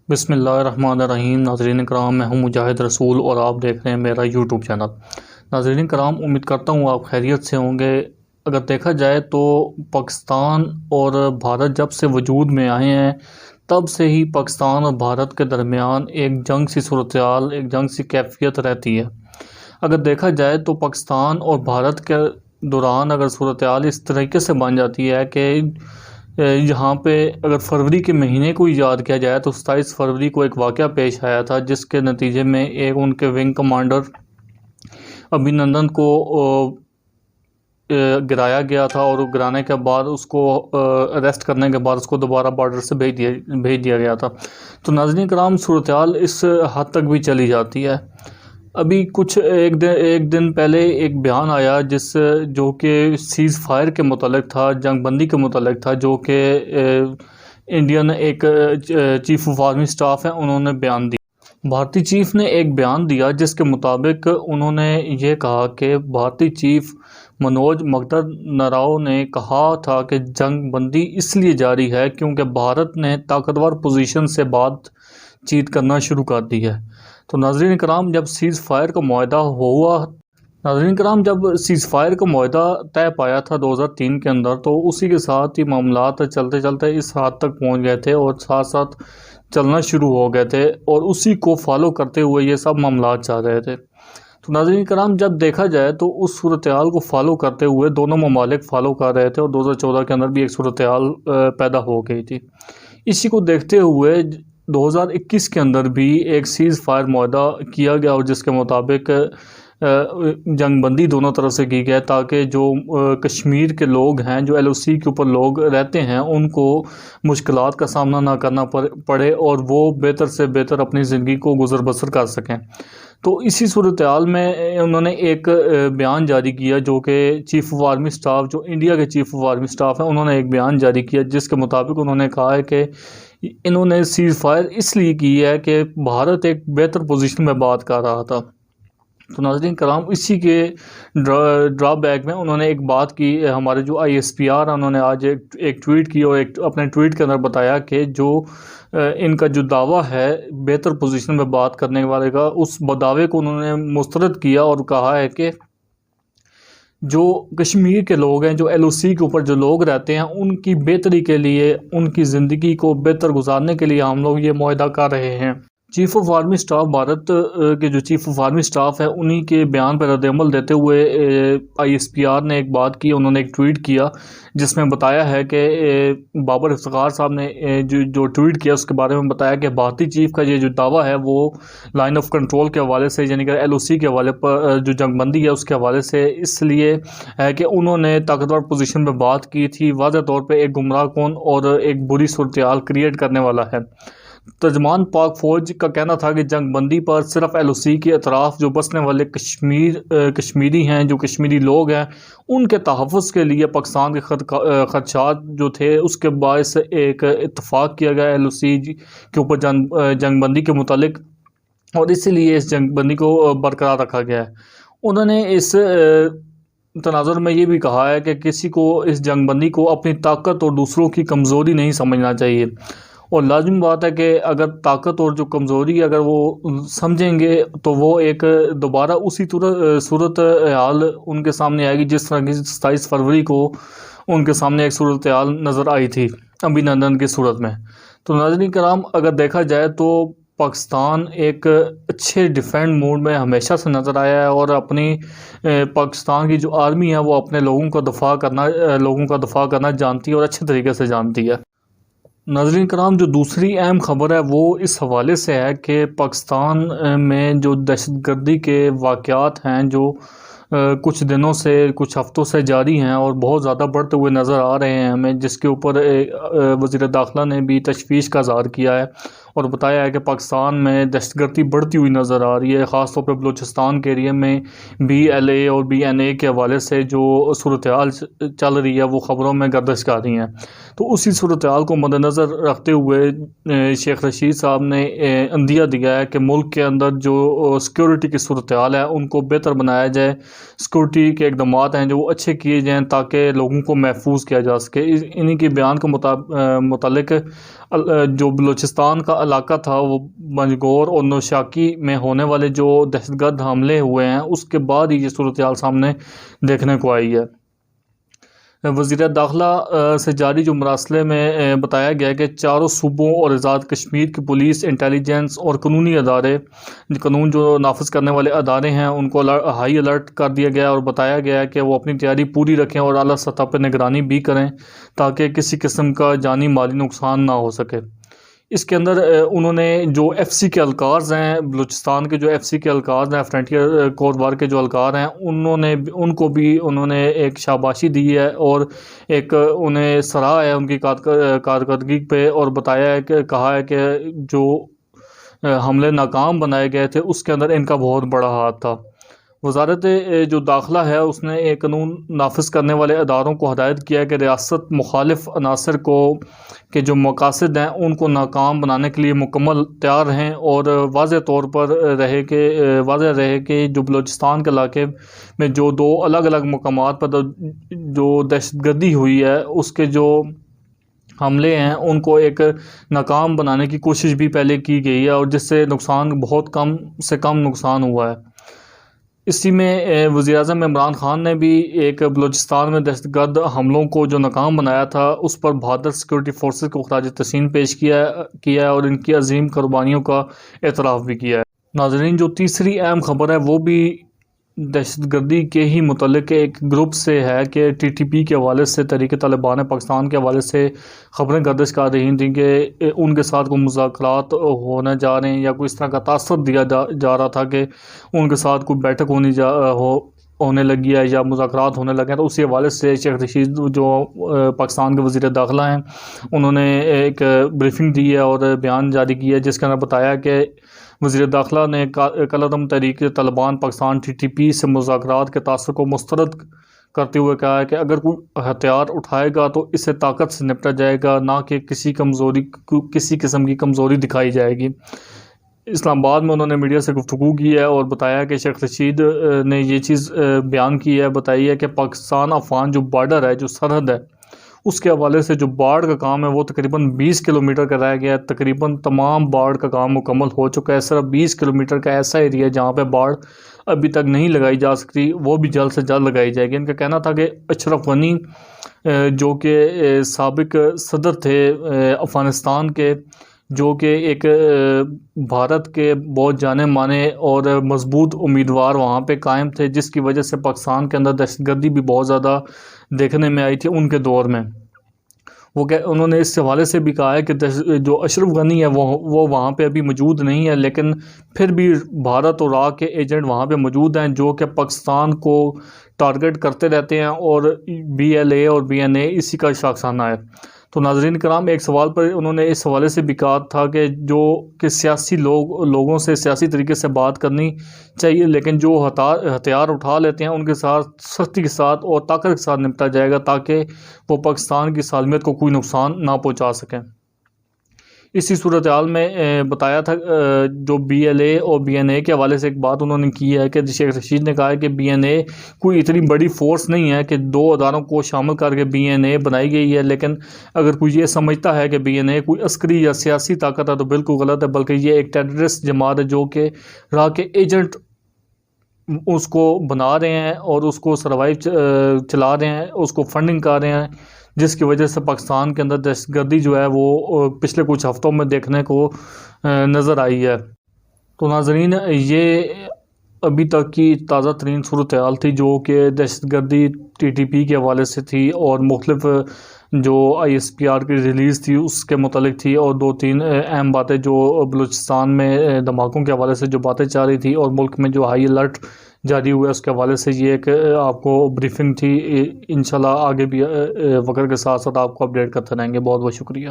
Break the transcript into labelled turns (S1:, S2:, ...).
S1: بسم اللہ الرحمن الرحیم۔ ناظرین کرام، میں ہوں مجاہد رسول اور آپ دیکھ رہے ہیں میرا یوٹیوب چینل۔ ناظرین کرام، امید کرتا ہوں آپ خیریت سے ہوں گے۔ اگر دیکھا جائے تو پاکستان اور بھارت جب سے وجود میں آئے ہیں تب سے ہی پاکستان اور بھارت کے درمیان ایک جنگ سی صورتحال، ایک جنگ سی کیفیت رہتی ہے۔ اگر دیکھا جائے تو پاکستان اور بھارت کے دوران اگر صورتحال اس طریقے سے بن جاتی ہے کہ یہاں پہ اگر فروری کے مہینے کو یاد کیا جائے تو 27 فروری کو ایک واقعہ پیش آیا تھا، جس کے نتیجے میں ایک ان کے ونگ کمانڈر ابھینندن کو گرایا گیا تھا، اور گرانے کے بعد اس کو اریسٹ کرنے کے بعد اس کو دوبارہ بارڈر سے بھیج دیا گیا تھا۔ تو ناظرین کرام، صورتحال اس حد تک بھی چلی جاتی ہے۔ ابھی ایک دن پہلے ایک بیان آیا جو کہ سیز فائر کے متعلق تھا، جنگ بندی کے متعلق تھا، جو کہ انڈین ایک چیف آف آرمی سٹاف ہے، انہوں نے بیان دیا۔ بھارتی چیف نے ایک بیان دیا جس کے مطابق انہوں نے یہ کہا کہ بھارتی چیف منوج مگدھر نراؤ نے کہا تھا کہ جنگ بندی اس لیے جاری ہے کیونکہ بھارت نے طاقتور پوزیشن سے بات چیت کرنا شروع کر دی ہے۔ تو ناظرین کرام، جب سیز فائر کا معاہدہ طے پایا تھا 2003 کے اندر، تو اسی کے ساتھ ہی معاملات چلتے چلتے اس حد تک پہنچ گئے تھے اور ساتھ ساتھ چلنا شروع ہو گئے تھے، اور اسی کو فالو کرتے ہوئے یہ سب معاملات چل رہے تھے۔ تو ناظرین کرام، جب دیکھا جائے تو اس صورتحال کو فالو کرتے ہوئے دونوں ممالک فالو کر رہے تھے، اور 2014 کے اندر بھی ایک صورتحال پیدا ہو گئی تھی۔ اسی کو دیکھتے ہوئے 2021 کے اندر بھی ایک سیز فائر معاہدہ کیا گیا، اور جس کے مطابق جنگ بندی دونوں طرف سے کی گئی، تاکہ جو کشمیر کے لوگ ہیں، جو ایل او سی کے اوپر لوگ رہتے ہیں، ان کو مشکلات کا سامنا نہ کرنا پڑے اور وہ بہتر سے بہتر اپنی زندگی کو گزر بسر کر سکیں۔ تو اسی صورتحال میں انہوں نے ایک بیان جاری کیا، جو کہ چیف آف آرمی سٹاف، جو انڈیا کے چیف آف آرمی سٹاف ہیں، انہوں نے ایک بیان جاری کیا، جس کے مطابق انہوں نے کہا ہے کہ انہوں نے سیز فائر اس لیے کی ہے کہ بھارت ایک بہتر پوزیشن میں بات کر رہا تھا۔ تو ناظرین کرام، اسی کے ڈرا بیک میں انہوں نے ایک بات کی۔ ہمارے جو آئی ایس پی آر، انہوں نے آج ایک ٹویٹ کی، اور اپنے ٹویٹ کے اندر بتایا کہ جو ان کا جو دعویٰ ہے بہتر پوزیشن میں بات کرنے والے کا، اس دعوے کو انہوں نے مسترد کیا اور کہا ہے کہ جو کشمیر کے لوگ ہیں، جو ایل او سی کے اوپر جو لوگ رہتے ہیں، ان کی بہتری کے لیے، ان کی زندگی کو بہتر گزارنے کے لیے ہم لوگ یہ معاہدہ کر رہے ہیں۔ Chief of army staff, Bharat کے جو چیف آف آرمی سٹاف ہے، انہی کے بیان پر رد عمل دیتے ہوئے آئی ایس پی آر نے ایک بات کی، انہوں نے ایک ٹویٹ کیا، جس میں بتایا ہے کہ بابر افتخار صاحب نے جو ٹویٹ کیا اس کے بارے میں بتایا کہ بھارتی چیف کا یہ جو دعویٰ ہے وہ لائن آف کنٹرول کے حوالے سے، یعنی کہ ایل او سی کے حوالے پر جو جنگ بندی ہے اس کے حوالے سے اس لیے ہے کہ انہوں نے طاقتور پوزیشن میں بات کی تھی، واضح طور پہ ایک گمراہ کن اور ایک بری صورتحال کریٹ کرنے والا ہے۔ ترجمان پاک فوج کا کہنا تھا کہ جنگ بندی پر صرف ایل او سی کے اطراف جو بسنے والے کشمیری ہیں، جو کشمیری لوگ ہیں، ان کے تحفظ کے لیے پاکستان کے خدشات جو تھے اس کے باعث ایک اتفاق کیا گیا ایل او سی کے اوپر جنگ بندی کے متعلق، اور اسی لیے اس جنگ بندی کو برقرار رکھا گیا ہے۔ انہوں نے اس تناظر میں یہ بھی کہا ہے کہ کسی کو اس جنگ بندی کو اپنی طاقت اور دوسروں کی کمزوری نہیں سمجھنا چاہیے، اور لازم بات ہے کہ اگر طاقت اور جو کمزوری اگر وہ سمجھیں گے تو وہ ایک دوبارہ اسی صورت حال ان کے سامنے آئے گی جس طرح کی 27 فروری کو ان کے سامنے ایک صورت حال نظر آئی تھی ابھینندن کی صورت میں۔ تو ناظرین کرام، اگر دیکھا جائے تو پاکستان ایک اچھے ڈیفینڈ موڈ میں ہمیشہ سے نظر آیا ہے، اور اپنی پاکستان کی جو آرمی ہے وہ اپنے لوگوں کا دفاع کرنا جانتی ہے اور اچھے طریقے سے جانتی ہے۔ ناظرین کرام، جو دوسری اہم خبر ہے وہ اس حوالے سے ہے کہ پاکستان میں جو دہشت گردی کے واقعات ہیں، جو کچھ دنوں سے، کچھ ہفتوں سے جاری ہیں اور بہت زیادہ بڑھتے ہوئے نظر آ رہے ہیں ہمیں، جس کے اوپر وزیر داخلہ نے بھی تشویش کا اظہار کیا ہے اور بتایا ہے کہ پاکستان میں دہشت گردی بڑھتی ہوئی نظر آ رہی ہے، خاص طور پہ بلوچستان کے ایریا میں بی ایل اے اور بی این اے کے حوالے سے جو صورتحال چل رہی ہے وہ خبروں میں گردش کر رہی ہیں۔ تو اسی صورتحال کو مد نظر رکھتے ہوئے شیخ رشید صاحب نے عندیہ دیا ہے کہ ملک کے اندر جو سیکورٹی کی صورتحال ہے ان کو بہتر بنایا جائے، سیکورٹی کے اقدامات ہیں جو وہ اچھے کیے جائیں تاکہ لوگوں کو محفوظ کیا جا سکے۔ انہی کے بیان کے متعلق جو بلوچستان کا علاقہ تھا وہ منجگور اور نوشاکی میں ہونے والے جو دہشت گرد حملے ہوئے ہیں اس کے بعد ہی یہ صورتحال سامنے دیکھنے کو آئی ہے۔ وزیر داخلہ سے جاری جو مراسلے میں بتایا گیا کہ چاروں صوبوں اور آزاد کشمیر کی پولیس، انٹیلیجنس اور قانونی ادارے، قانون جو نافذ کرنے والے ادارے ہیں، ان کو ہائی الرٹ کر دیا گیا اور بتایا گیا کہ وہ اپنی تیاری پوری رکھیں اور اعلیٰ سطح پر نگرانی بھی کریں تاکہ کسی قسم کا جانی مالی نقصان نہ ہو سکے۔ اس کے اندر انہوں نے جو ایف سی کے اہلکار ہیں، بلوچستان کے جو ایف سی کے اہلکار ہیں، فرنٹیئر کورٹ وار کے جو اہلکار ہیں، ان کو بھی انہوں نے ایک شاباشی دی ہے اور ایک انہیں سراہا ہے ان کی کارکردگی پہ، اور بتایا ہے کہ کہا ہے کہ جو حملے ناکام بنائے گئے تھے اس کے اندر ان کا بہت بڑا ہاتھ تھا۔ وزارت جو داخلہ ہے اس نے ایک قانون نافذ کرنے والے اداروں کو ہدایت کیا ہے کہ ریاست مخالف عناصر کے جو مقاصد ہیں ان کو ناکام بنانے کے لیے مکمل تیار رہیں، اور واضح طور پر واضح رہے کہ جو بلوچستان کے علاقے میں جو دو الگ الگ مقامات پر جو دہشت گردی ہوئی ہے اس کے جو حملے ہیں ان کو ایک ناکام بنانے کی کوشش بھی پہلے کی گئی ہے، اور جس سے نقصان بہت کم سے کم نقصان ہوا ہے۔ اسی میں وزیراعظم عمران خان نے بھی ایک بلوچستان میں دہشت گرد حملوں کو جو ناکام بنایا تھا اس پر بہادر سیکورٹی فورسز کو خراج تحسین پیش کیا ہے اور ان کی عظیم قربانیوں کا اعتراف بھی کیا ہے۔ ناظرین، جو تیسری اہم خبر ہے وہ بھی دہشت گردی کے ہی متعلق ایک گروپ سے ہے کہ ٹی ٹی پی کے حوالے سے، تحریک طالبان پاکستان کے حوالے سے خبریں گردش کر رہی تھیں کہ ان کے ساتھ کوئی مذاکرات ہونے جا رہے ہیں یا کوئی اس طرح کا تاثر دیا جا رہا تھا کہ ان کے ساتھ کوئی بیٹھک ہونے لگی ہے یا مذاکرات ہونے لگے ہیں۔ تو اسی حوالے سے شیخ رشید جو پاکستان کے وزیر داخلہ ہیں انہوں نے ایک بریفنگ دی ہے اور بیان جاری کیا ہے جس کے اندر بتایا کہ وزیر داخلہ نے کالعدم تحریک Taliban Pakistan T T P سے مذاکرات کے تاثر کو مسترد کرتے ہوئے کہا ہے کہ اگر کوئی ہتھیار اٹھائے گا تو اسے طاقت سے نپٹا جائے گا، نہ کہ کسی قسم کی کمزوری دکھائی جائے گی۔ اسلام آباد میں انہوں نے میڈیا سے گفتگو کی ہے اور بتایا کہ شیخ رشید نے یہ چیز بیان کی ہے، بتائی ہے کہ پاکستان افغان جو بارڈر ہے، جو سرحد ہے، اس کے حوالے سے جو باڑ کا کام ہے وہ تقریباً 20 کلومیٹر کا رہ گیا ہے۔ تقریباً تمام باڑ کا کام مکمل ہو چکا ہے۔ صرف 20 کلومیٹر کا ایسا ایریا ہے جہاں پہ باڑ ابھی تک نہیں لگائی جا سکتی، وہ بھی جلد سے جلد لگائی جائے گی۔ ان کا کہنا تھا کہ اشرف غنی جو کہ سابق صدر تھے افغانستان کے، جو کہ ایک بھارت کے بہت جانے مانے اور مضبوط امیدوار وہاں پہ قائم تھے، جس کی وجہ سے پاکستان کے اندر دہشت گردی بھی بہت زیادہ دیکھنے میں آئی تھی ان کے دور میں۔ انہوں نے اس حوالے سے بھی کہا ہے کہ جو اشرف غنی ہے وہ وہاں پہ ابھی موجود نہیں ہے، لیکن پھر بھی بھارت اور راہ کے ایجنٹ وہاں پہ موجود ہیں جو کہ پاکستان کو ٹارگٹ کرتے رہتے ہیں، اور بی ایل اے اور بی این اے اسی کا شاخسانہ ہے۔ تو ناظرین کرام، ایک سوال پر انہوں نے اس حوالے سے بھی کہا تھا کہ سیاسی لوگوں سے سیاسی طریقے سے بات کرنی چاہیے، لیکن جو ہتھیار اٹھا لیتے ہیں ان کے ساتھ سختی کے ساتھ اور طاقت کے ساتھ نپٹا جائے گا تاکہ وہ پاکستان کی سالمیت کو کوئی نقصان نہ پہنچا سکیں۔ اسی صورتحال میں بتایا تھا جو بی ایل اے اور بی این اے کے حوالے سے ایک بات انہوں نے کی ہے کہ شیخ رشید نے کہا ہے کہ بی این اے کوئی اتنی بڑی فورس نہیں ہے کہ دو اداروں کو شامل کر کے بی این اے بنائی گئی ہے، لیکن اگر کوئی یہ سمجھتا ہے کہ بی این اے کوئی عسکری یا سیاسی طاقت ہے تو بالکل غلط ہے، بلکہ یہ ایک ٹیررسٹ جماعت ہے جو کہ راہ کے ایجنٹ اس کو بنا رہے ہیں اور اس کو سروائیو چلا رہے ہیں، اس کو فنڈنگ کر رہے ہیں، جس کی وجہ سے پاکستان کے اندر دہشت گردی جو ہے وہ پچھلے کچھ ہفتوں میں دیکھنے کو نظر آئی ہے۔ تو ناظرین، یہ ابھی تک کی تازہ ترین صورتحال تھی جو کہ دہشت گردی ٹی ٹی پی کے حوالے سے تھی، اور مختلف جو آئی ایس پی آر کی ریلیز تھی اس کے متعلق تھی، اور دو تین اہم باتیں جو بلوچستان میں دھماکوں کے حوالے سے جو باتیں چل رہی تھی، اور ملک میں جو ہائی الرٹ جاری ہوا ہے اس کے حوالے سے یہ ایک آپ کو بریفنگ تھی۔ انشاءاللہ آگے بھی وقت کے ساتھ ساتھ آپ کو اپڈیٹ کرتے رہیں گے۔ بہت بہت شکریہ۔